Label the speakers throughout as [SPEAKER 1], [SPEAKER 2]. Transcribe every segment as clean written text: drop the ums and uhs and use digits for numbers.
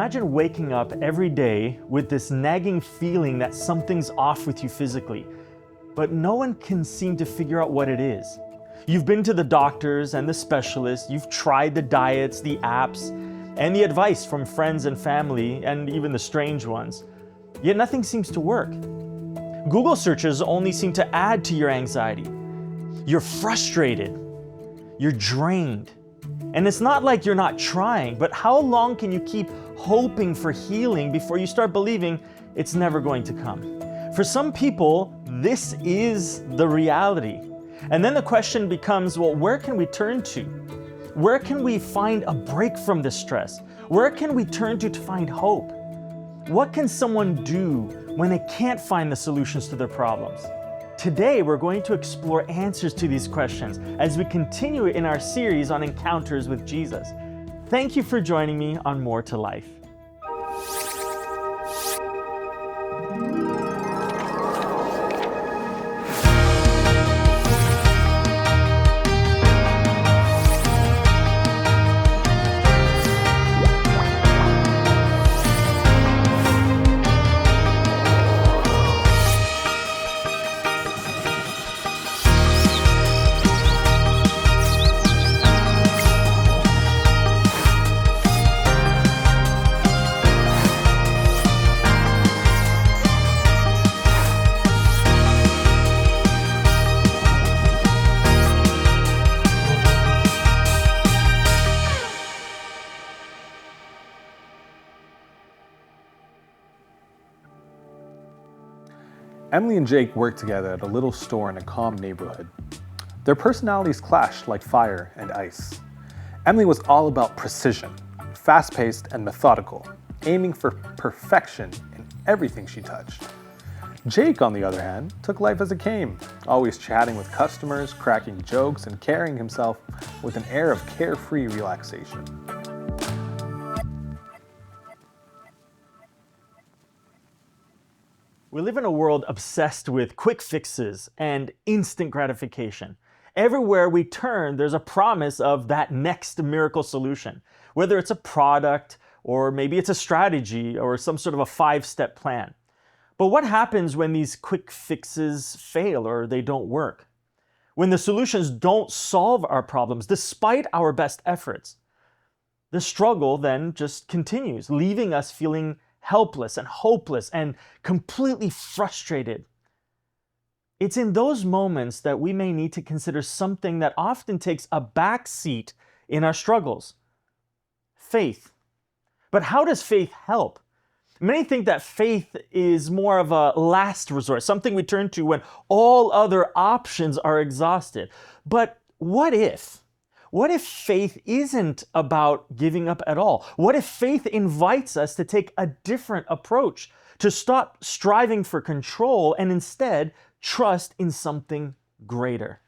[SPEAKER 1] Imagine waking up every day with this nagging feeling that something's off with you physically, but no one can seem to figure out what it is. You've been to the doctors and the specialists, you've tried the diets, the apps, and the advice from friends and family, and even the strange ones. Yet nothing seems to work. Google searches only seem to add to your anxiety. You're frustrated. You're drained. And it's not like you're not trying, but how long can you keep hoping for healing before you start believing it's never going to come? For some people, this is the reality. And then the question becomes, well, where can we turn to? Where can we find a break from this stress? Where can we turn to find hope? What can someone do when they can't find the solutions to their problems? Today, we're going to explore answers to these questions as we continue in our series on encounters with Jesus. Thank you for joining me on More to Life.
[SPEAKER 2] Emily and Jake worked together at a little store in a calm neighborhood. Their personalities clashed like fire and ice. Emily was all about precision, fast-paced and methodical, aiming for perfection in everything she touched. Jake, on the other hand, took life as it came, always chatting with customers, cracking jokes, and carrying himself with an air of carefree relaxation.
[SPEAKER 1] We live in a world obsessed with quick fixes and instant gratification. Everywhere we turn, there's a promise of that next miracle solution, whether it's a product or maybe it's a strategy or some sort of a 5-step plan. But what happens when these quick fixes fail or they don't work? When the solutions don't solve our problems despite our best efforts? The struggle then just continues, leaving us feeling helpless and hopeless and completely frustrated. It's in those moments that we may need to consider something that often takes a back seat in our struggles: faith. But how does faith help? Many think that faith is more of a last resort, something we turn to when all other options are exhausted. But what if? What if faith isn't about giving up at all? What if faith invites us to take a different approach, to stop striving for control and instead trust in something greater?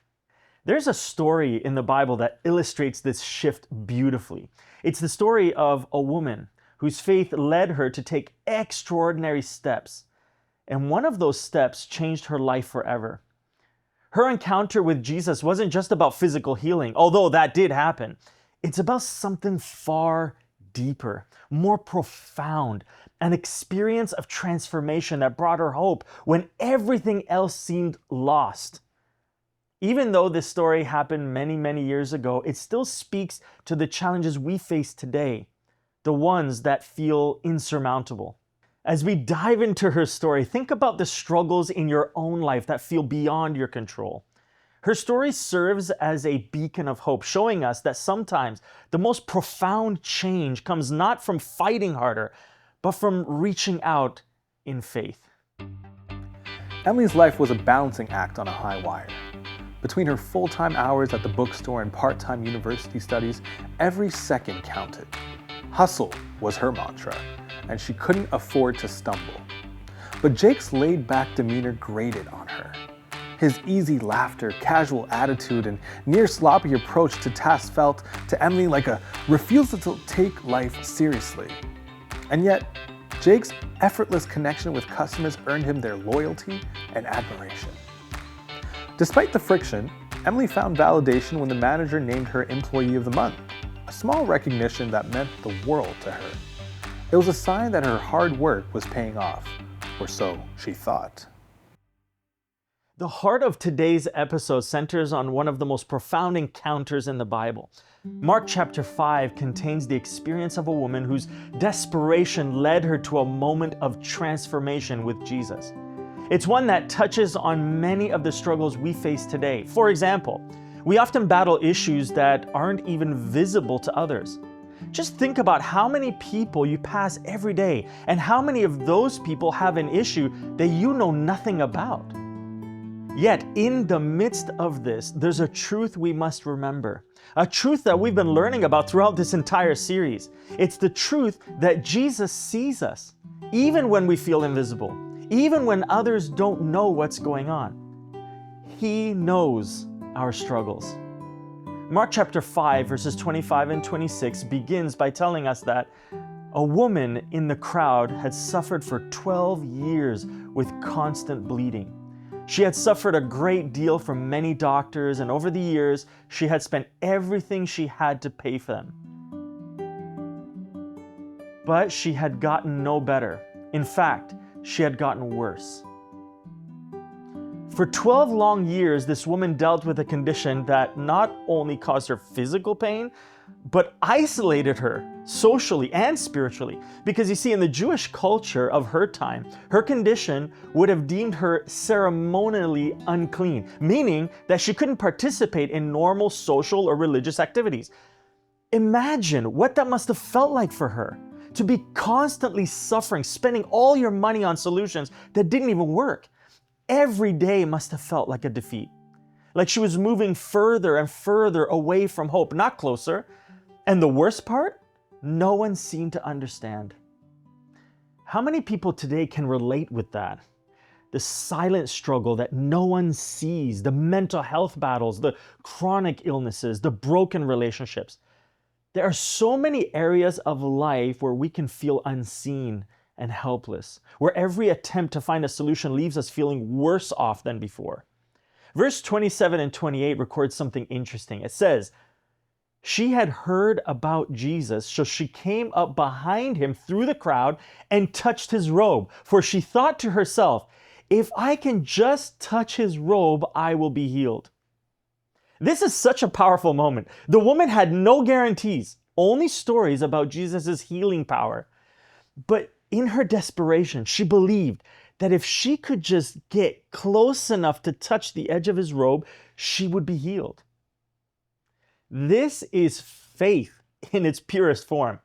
[SPEAKER 1] There's a story in the Bible that illustrates this shift beautifully. It's the story of a woman whose faith led her to take extraordinary steps. And one of those steps changed her life forever. Her encounter with Jesus wasn't just about physical healing, although that did happen. It's about something far deeper, more profound, an experience of transformation that brought her hope when everything else seemed lost. Even though this story happened many, many years ago, it still speaks to the challenges we face today, the ones that feel insurmountable. As we dive into her story, think about the struggles in your own life that feel beyond your control. Her story serves as a beacon of hope, showing us that sometimes the most profound change comes not from fighting harder, but from reaching out in faith.
[SPEAKER 2] Emily's life was a balancing act on a high wire. Between her full-time hours at the bookstore and part-time university studies, every second counted. Hustle was her mantra, and she couldn't afford to stumble. But Jake's laid-back demeanor grated on her. His easy laughter, casual attitude, and near-sloppy approach to tasks felt to Emily like a refusal to take life seriously. And yet, Jake's effortless connection with customers earned him their loyalty and admiration. Despite the friction, Emily found validation when the manager named her Employee of the Month, a small recognition that meant the world to her. It was a sign that her hard work was paying off, or so she thought.
[SPEAKER 1] The heart of today's episode centers on one of the most profound encounters in the Bible. Mark chapter 5 contains the experience of a woman whose desperation led her to a moment of transformation with Jesus. It's one that touches on many of the struggles we face today. For example, we often battle issues that aren't even visible to others. Just think about how many people you pass every day and how many of those people have an issue that you know nothing about. Yet, in the midst of this, there's a truth we must remember. A truth that we've been learning about throughout this entire series. It's the truth that Jesus sees us, even when we feel invisible, even when others don't know what's going on. He knows our struggles. Mark chapter 5, verses 25 and 26 begins by telling us that a woman in the crowd had suffered for 12 years with constant bleeding. She had suffered a great deal from many doctors, and over the years, she had spent everything she had to pay for them. But she had gotten no better. In fact, she had gotten worse. For 12 long years, this woman dealt with a condition that not only caused her physical pain, but isolated her socially and spiritually. Because you see, in the Jewish culture of her time, her condition would have deemed her ceremonially unclean, meaning that she couldn't participate in normal social or religious activities. Imagine what that must have felt like for her, to be constantly suffering, spending all your money on solutions that didn't even work. Every day must have felt like a defeat, like she was moving further and further away from hope, not closer. And the worst part, no one seemed to understand. How many people today can relate with that? The silent struggle that no one sees, the mental health battles, the chronic illnesses, the broken relationships. There are so many areas of life where we can feel unseen and helpless, where every attempt to find a solution leaves us feeling worse off than before. Verse 27 and 28 records something interesting. It says, "She had heard about Jesus, so she came up behind him through the crowd and touched his robe, for she thought to herself, 'If I can just touch his robe, I will be healed.'" This is such a powerful moment. The woman had no guarantees, only stories about Jesus' healing power. But in her desperation, she believed that if she could just get close enough to touch the edge of his robe, she would be healed. This is faith in its purest form,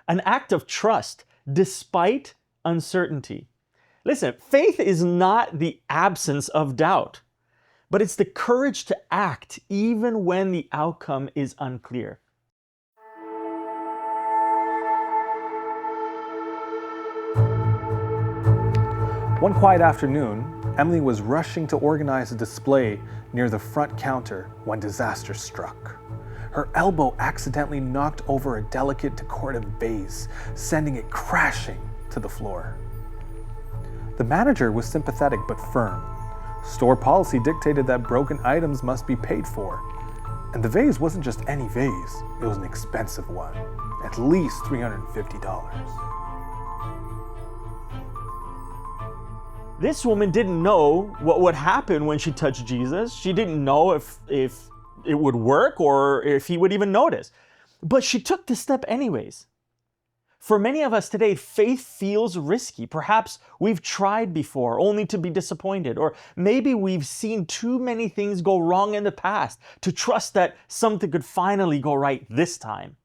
[SPEAKER 1] an act of trust despite uncertainty. Listen, faith is not the absence of doubt, but it's the courage to act even when the outcome is unclear.
[SPEAKER 2] One quiet afternoon, Emily was rushing to organize a display near the front counter when disaster struck. Her elbow accidentally knocked over a delicate decorative vase, sending it crashing to the floor. The manager was sympathetic but firm. Store policy dictated that broken items must be paid for. And the vase wasn't just any vase, it was an expensive one, at least $350.
[SPEAKER 1] This woman didn't know what would happen when she touched Jesus. She didn't know if it would work or if he would even notice. But she took the step anyways. For many of us today, faith feels risky. Perhaps we've tried before only to be disappointed, or maybe we've seen too many things go wrong in the past to trust that something could finally go right this time.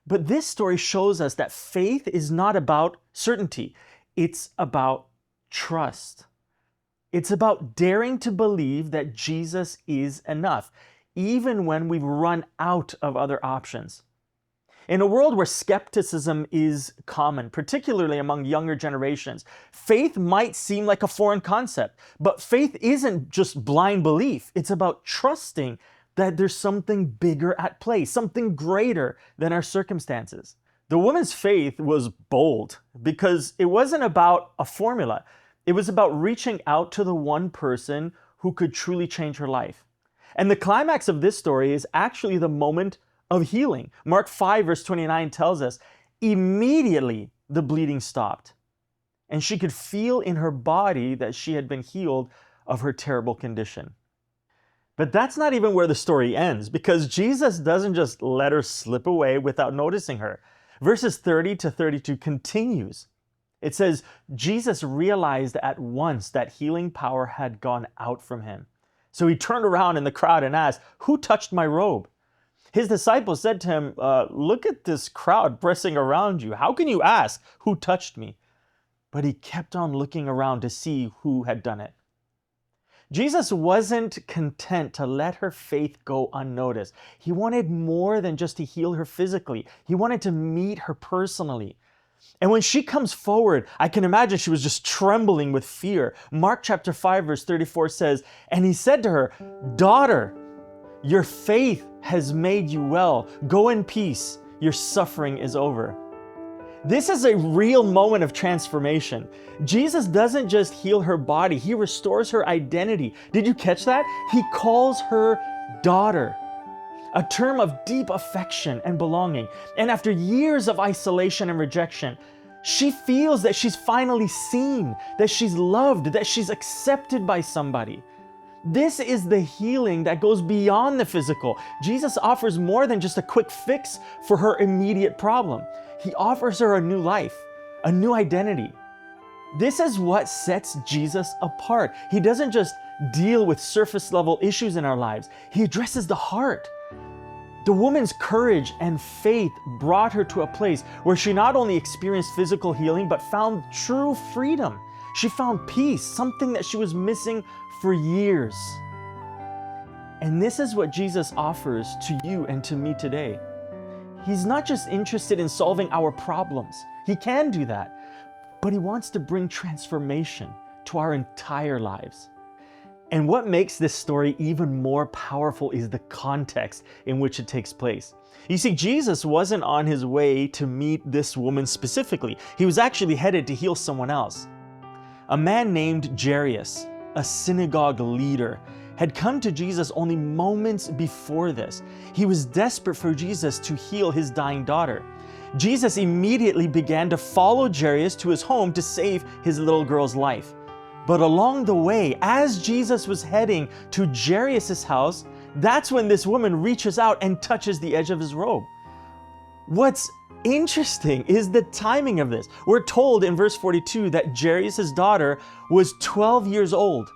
[SPEAKER 1] But this story shows us that faith is not about certainty. It's about trust. It's about daring to believe that Jesus is enough, even when we've run out of other options. In a world where skepticism is common, particularly among younger generations, faith might seem like a foreign concept. But faith isn't just blind belief. It's about trusting that there's something bigger at play, something greater than our circumstances. The woman's faith was bold because it wasn't about a formula. It was about reaching out to the one person who could truly change her life. And the climax of this story is actually the moment of healing. Mark 5 verse 29 tells us, immediately the bleeding stopped, and she could feel in her body that she had been healed of her terrible condition. But that's not even where the story ends, because Jesus doesn't just let her slip away without noticing her. Verses 30 to 32 continues. It says, Jesus realized at once that healing power had gone out from him. So he turned around in the crowd and asked, "Who touched my robe?" His disciples said to him, "Look at this crowd pressing around you. How can you ask, 'Who touched me?'" But he kept on looking around to see who had done it. Jesus wasn't content to let her faith go unnoticed. He wanted more than just to heal her physically. He wanted to meet her personally. And when she comes forward, I can imagine she was just trembling with fear. Mark chapter 5, verse 34 says, "And he said to her, 'Daughter, your faith has made you well. Go in peace. Your suffering is over.'" This is a real moment of transformation. Jesus doesn't just heal her body, he restores her identity. Did you catch that? He calls her daughter, a term of deep affection and belonging. And after years of isolation and rejection, she feels that she's finally seen, that she's loved, that she's accepted by somebody. This is the healing that goes beyond the physical. Jesus offers more than just a quick fix for her immediate problem. He offers her a new life, a new identity. This is what sets Jesus apart. He doesn't just deal with surface level issues in our lives. He addresses the heart. The woman's courage and faith brought her to a place where she not only experienced physical healing, but found true freedom. She found peace, something that she was missing for years. And this is what Jesus offers to you and to me today. He's not just interested in solving our problems. He can do that, but he wants to bring transformation to our entire lives. And what makes this story even more powerful is the context in which it takes place. You see, Jesus wasn't on his way to meet this woman specifically. He was actually headed to heal someone else. A man named Jairus, a synagogue leader, had come to Jesus only moments before this. He was desperate for Jesus to heal his dying daughter. Jesus immediately began to follow Jairus to his home to save his little girl's life. But along the way, as Jesus was heading to Jairus' house, that's when this woman reaches out and touches the edge of his robe. What's interesting is the timing of this. We're told in verse 42 that Jairus' daughter was 12 years old.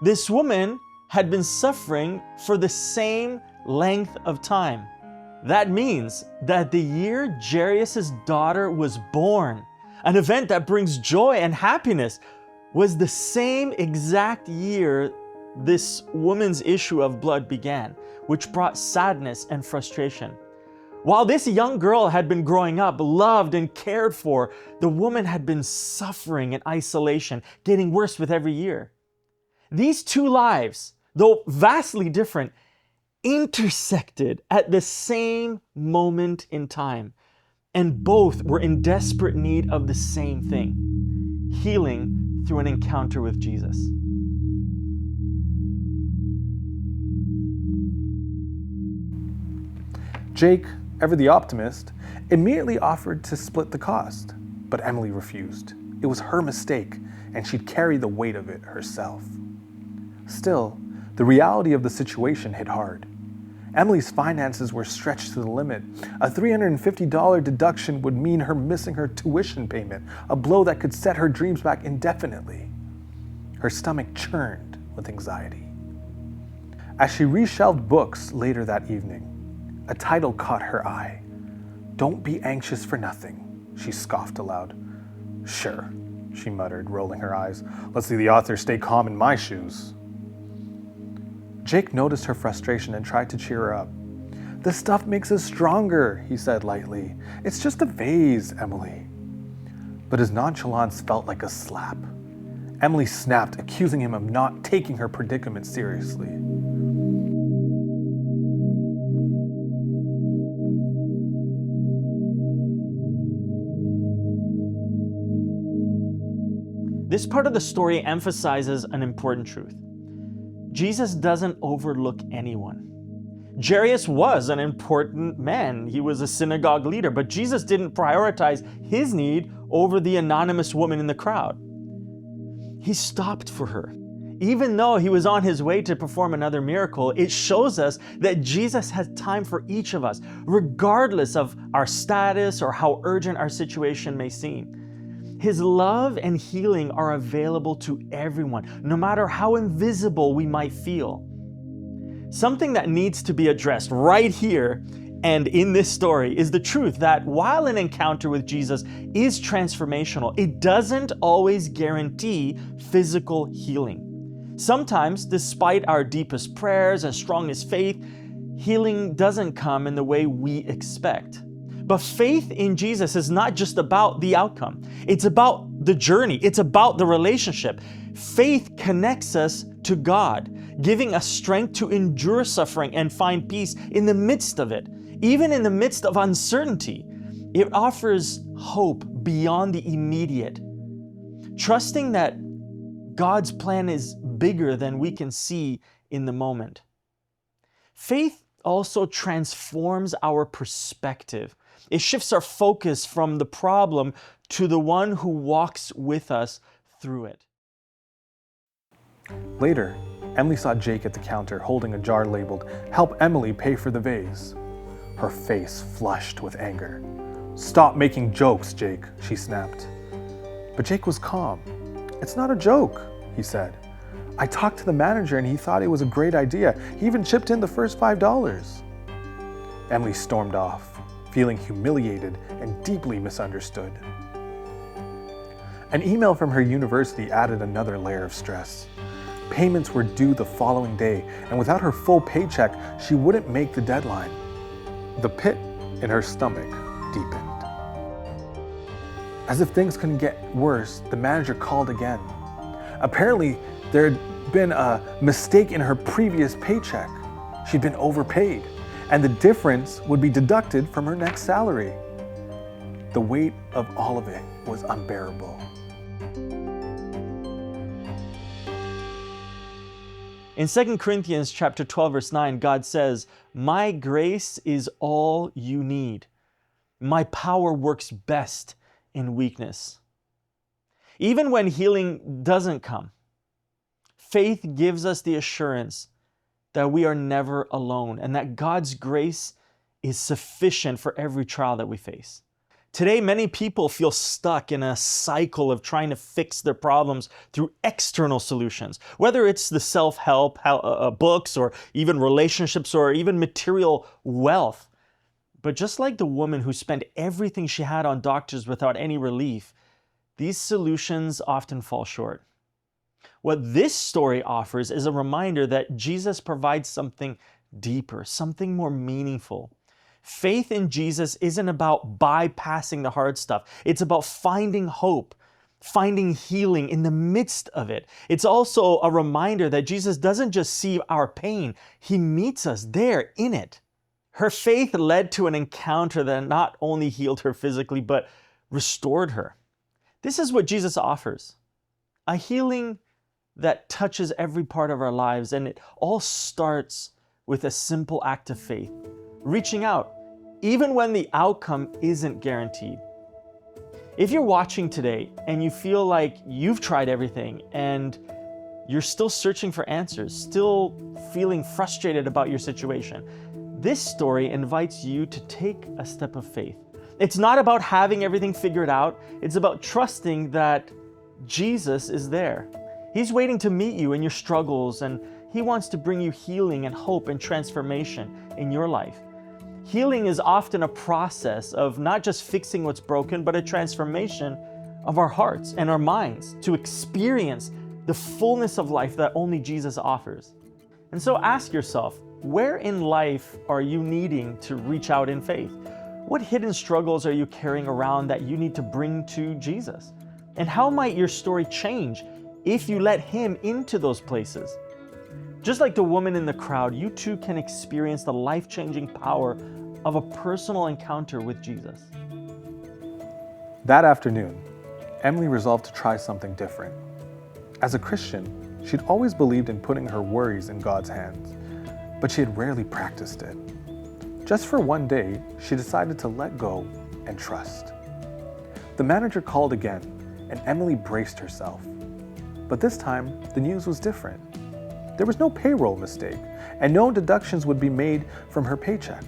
[SPEAKER 1] This woman had been suffering for the same length of time. That means that the year Jairus' daughter was born, an event that brings joy and happiness, was the same exact year this woman's issue of blood began, which brought sadness and frustration. While this young girl had been growing up, loved and cared for, the woman had been suffering in isolation, getting worse with every year. These two lives, though vastly different, intersected at the same moment in time, and both were in desperate need of the same thing: healing through an encounter with Jesus.
[SPEAKER 2] Jake, ever the optimist, immediately offered to split the cost, but Emily refused. It was her mistake, and she'd carry the weight of it herself. Still, the reality of the situation hit hard. Emily's finances were stretched to the limit. A $350 deduction would mean her missing her tuition payment, a blow that could set her dreams back indefinitely. Her stomach churned with anxiety. As she reshelved books later that evening, a title caught her eye. "Don't be anxious for nothing," she scoffed aloud. "Sure," she muttered, rolling her eyes. "Let's see the author stay calm in my shoes." Jake noticed her frustration and tried to cheer her up. "This stuff makes us stronger," he said lightly. "It's just a phase, Emily." But his nonchalance felt like a slap. Emily snapped, accusing him of not taking her predicament seriously.
[SPEAKER 1] This part of the story emphasizes an important truth. Jesus doesn't overlook anyone. Jairus was an important man. He was a synagogue leader, but Jesus didn't prioritize his need over the anonymous woman in the crowd. He stopped for her. Even though he was on his way to perform another miracle, it shows us that Jesus has time for each of us, regardless of our status or how urgent our situation may seem. His love and healing are available to everyone, no matter how invisible we might feel. Something that needs to be addressed right here and in this story is the truth that while an encounter with Jesus is transformational, it doesn't always guarantee physical healing. Sometimes, despite our deepest prayers and strongest faith, healing doesn't come in the way we expect. But faith in Jesus is not just about the outcome. It's about the journey. It's about the relationship. Faith connects us to God, giving us strength to endure suffering and find peace in the midst of it. Even in the midst of uncertainty, it offers hope beyond the immediate, trusting that God's plan is bigger than we can see in the moment. Faith also transforms our perspective. It shifts our focus from the problem to the one who walks with us through it.
[SPEAKER 2] Later, Emily saw Jake at the counter holding a jar labeled, "Help Emily pay for the vase." Her face flushed with anger. "Stop making jokes, Jake," she snapped. But Jake was calm. "It's not a joke," he said. "I talked to the manager and he thought it was a great idea. He even chipped in the first $5. Emily stormed off, feeling humiliated and deeply misunderstood. An email from her university added another layer of stress. Payments were due the following day, and without her full paycheck, she wouldn't make the deadline. The pit in her stomach deepened. As if things couldn't get worse, the manager called again. Apparently, there had been a mistake in her previous paycheck. She'd been overpaid, and the difference would be deducted from her next salary. The weight of all of it was unbearable.
[SPEAKER 1] In 2 Corinthians chapter 12, verse 9, God says, "My grace is all you need. My power works best in weakness." Even when healing doesn't come, faith gives us the assurance that we are never alone and that God's grace is sufficient for every trial that we face. Today, many people feel stuck in a cycle of trying to fix their problems through external solutions, whether it's the self-help books or even relationships or even material wealth. But just like the woman who spent everything she had on doctors without any relief, these solutions often fall short. What this story offers is a reminder that Jesus provides something deeper, something more meaningful. Faith in Jesus isn't about bypassing the hard stuff. It's about finding hope, finding healing in the midst of it. It's also a reminder that Jesus doesn't just see our pain, He meets us there in it. Her faith led to an encounter that not only healed her physically, but restored her. This is what Jesus offers, a healing that touches every part of our lives, and it all starts with a simple act of faith, reaching out, even when the outcome isn't guaranteed. If you're watching today and you feel like you've tried everything and you're still searching for answers, still feeling frustrated about your situation, this story invites you to take a step of faith. It's not about having everything figured out. It's about trusting that Jesus is there. He's waiting to meet you in your struggles, and He wants to bring you healing and hope and transformation in your life. Healing is often a process of not just fixing what's broken, but a transformation of our hearts and our minds to experience the fullness of life that only Jesus offers. And so ask yourself, where in life are you needing to reach out in faith? What hidden struggles are you carrying around that you need to bring to Jesus? And how might your story change if you let Him into those places? Just like the woman in the crowd, you too can experience the life-changing power of a personal encounter with Jesus.
[SPEAKER 2] That afternoon, Emily resolved to try something different. As a Christian, she'd always believed in putting her worries in God's hands, but she had rarely practiced it. Just for one day, she decided to let go and trust. The manager called again, and Emily braced herself. But this time, the news was different. There was no payroll mistake, and no deductions would be made from her paycheck.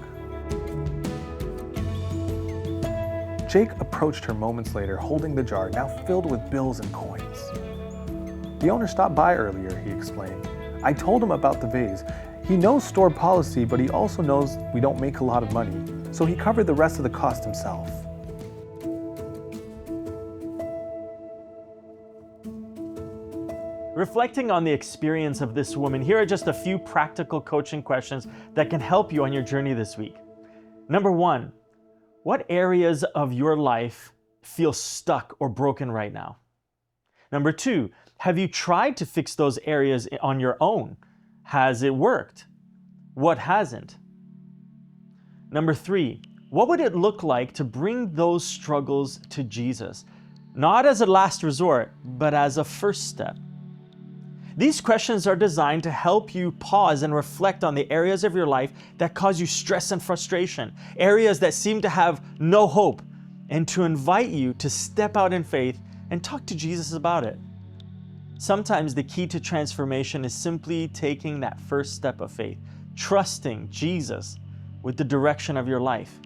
[SPEAKER 2] Jake approached her moments later, holding the jar, now filled with bills and coins. The owner stopped by earlier, he explained. I told him about the vase. He knows store policy, but he also knows we don't make a lot of money, so he covered the rest of the cost himself.
[SPEAKER 1] Reflecting on the experience of this woman, here are just a few practical coaching questions that can help you on your journey this week. Number 1, what areas of your life feel stuck or broken right now? Number 2, have you tried to fix those areas on your own? Has it worked? What hasn't? Number 3, what would it look like to bring those struggles to Jesus? Not as a last resort, but as a first step. These questions are designed to help you pause and reflect on the areas of your life that cause you stress and frustration, areas that seem to have no hope, and to invite you to step out in faith and talk to Jesus about it. Sometimes the key to transformation is simply taking that first step of faith, trusting Jesus with the direction of your life.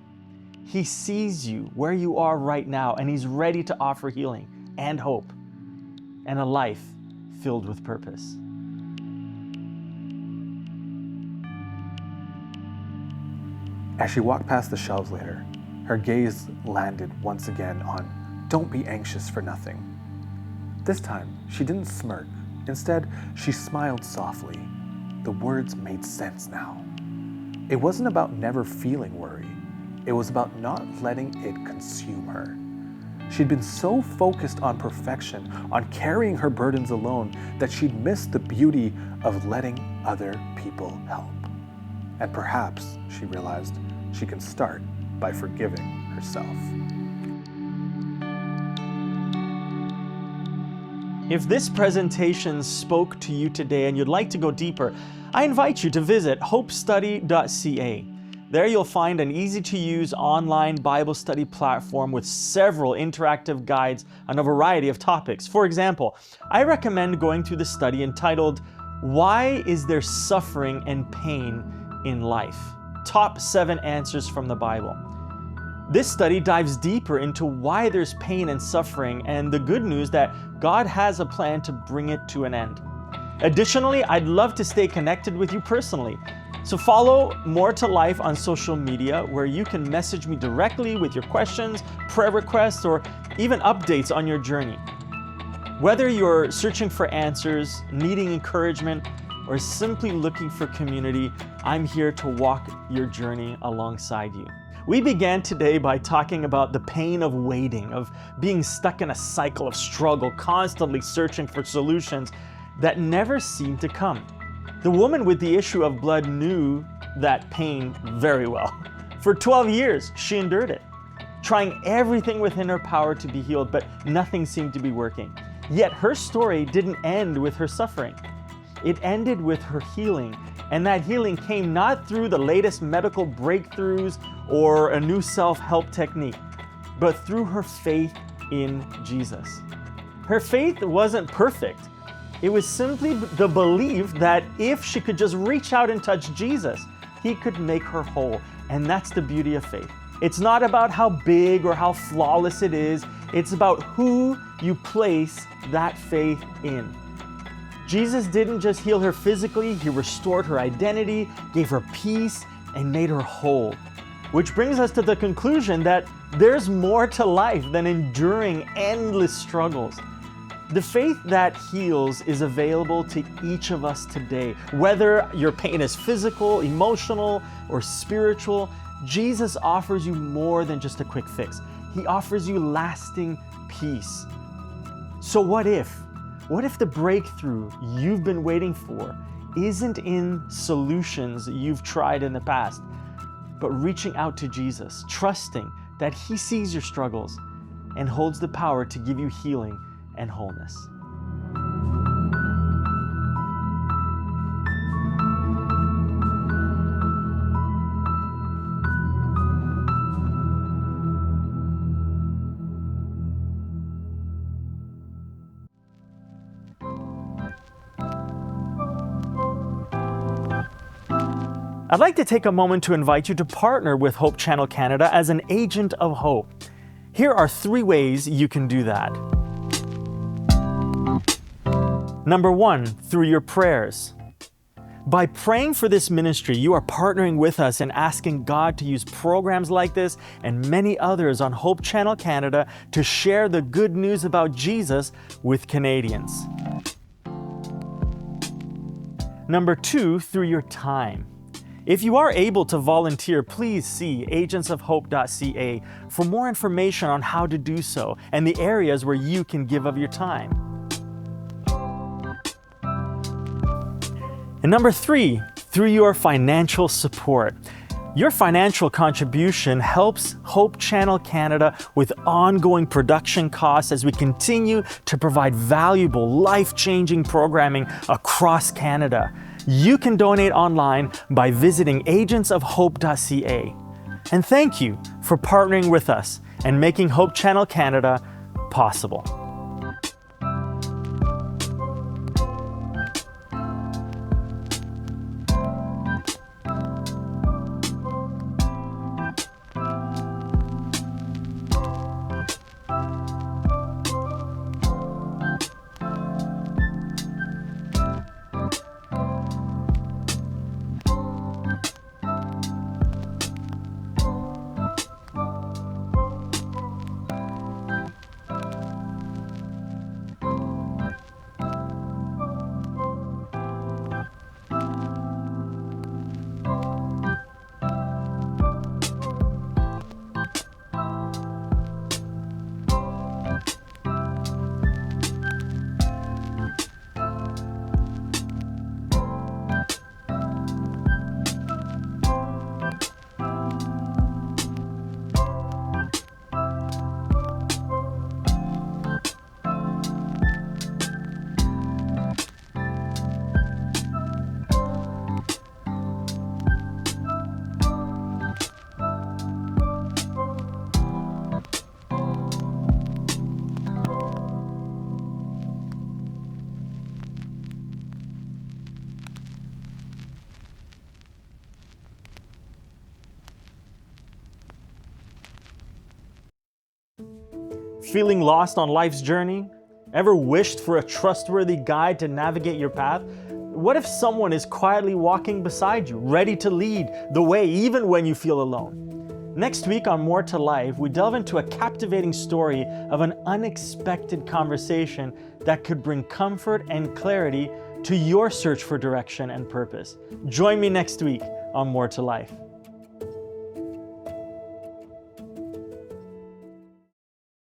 [SPEAKER 1] He sees you where you are right now, and He's ready to offer healing and hope and a life filled with purpose.
[SPEAKER 2] As she walked past the shelves later, her gaze landed once again on "Don't be anxious for nothing." This time, she didn't smirk. Instead, she smiled softly. The words made sense now. It wasn't about never feeling worry. It was about not letting it consume her. She'd been so focused on perfection, on carrying her burdens alone, that she'd missed the beauty of letting other people help. And perhaps, she realized, she can start by forgiving herself.
[SPEAKER 1] If this presentation spoke to you today and you'd like to go deeper, I invite you to visit hopestudy.ca. There you'll find an easy-to-use online Bible study platform with several interactive guides on a variety of topics. For example, I recommend going through the study entitled, "Why is there suffering and pain in life? Top 7 answers from the Bible." This study dives deeper into why there's pain and suffering and the good news that God has a plan to bring it to an end. Additionally, I'd love to stay connected with you personally. So follow More to Life on social media, where you can message me directly with your questions, prayer requests, or even updates on your journey. Whether you're searching for answers, needing encouragement, or simply looking for community, I'm here to walk your journey alongside you. We began today by talking about the pain of waiting, of being stuck in a cycle of struggle, constantly searching for solutions that never seem to come. The woman with the issue of blood knew that pain very well. For 12 years, she endured it, trying everything within her power to be healed, but nothing seemed to be working. Yet her story didn't end with her suffering. It ended with her healing, and that healing came not through the latest medical breakthroughs or a new self-help technique, but through her faith in Jesus. Her faith wasn't perfect. It was simply the belief that if she could just reach out and touch Jesus, He could make her whole. And that's the beauty of faith. It's not about how big or how flawless it is. It's about who you place that faith in. Jesus didn't just heal her physically, He restored her identity, gave her peace, and made her whole. Which brings us to the conclusion that there's more to life than enduring endless struggles. The faith that heals is available to each of us today. Whether your pain is physical, emotional, or spiritual, Jesus offers you more than just a quick fix. He offers you lasting peace. So what if the breakthrough you've been waiting for isn't in solutions you've tried in the past, but reaching out to Jesus, trusting that He sees your struggles and holds the power to give you healing and wholeness. I'd like to take a moment to invite you to partner with Hope Channel Canada as an agent of hope. Here are 3 ways you can do that. Number 1, through your prayers. By praying for this ministry, you are partnering with us and asking God to use programs like this and many others on Hope Channel Canada to share the good news about Jesus with Canadians. Number 2, through your time. If you are able to volunteer, please see agentsofhope.ca for more information on how to do so and the areas where you can give of your time. And number 3, through your financial support. Your financial contribution helps Hope Channel Canada with ongoing production costs as we continue to provide valuable, life-changing programming across Canada. You can donate online by visiting agentsofhope.ca. And thank you for partnering with us and making Hope Channel Canada possible. Feeling lost on life's journey? Ever wished for a trustworthy guide to navigate your path? What if someone is quietly walking beside you, ready to lead the way even when you feel alone? Next week on More to Life, we delve into a captivating story of an unexpected conversation that could bring comfort and clarity to your search for direction and purpose. Join me next week on More to Life.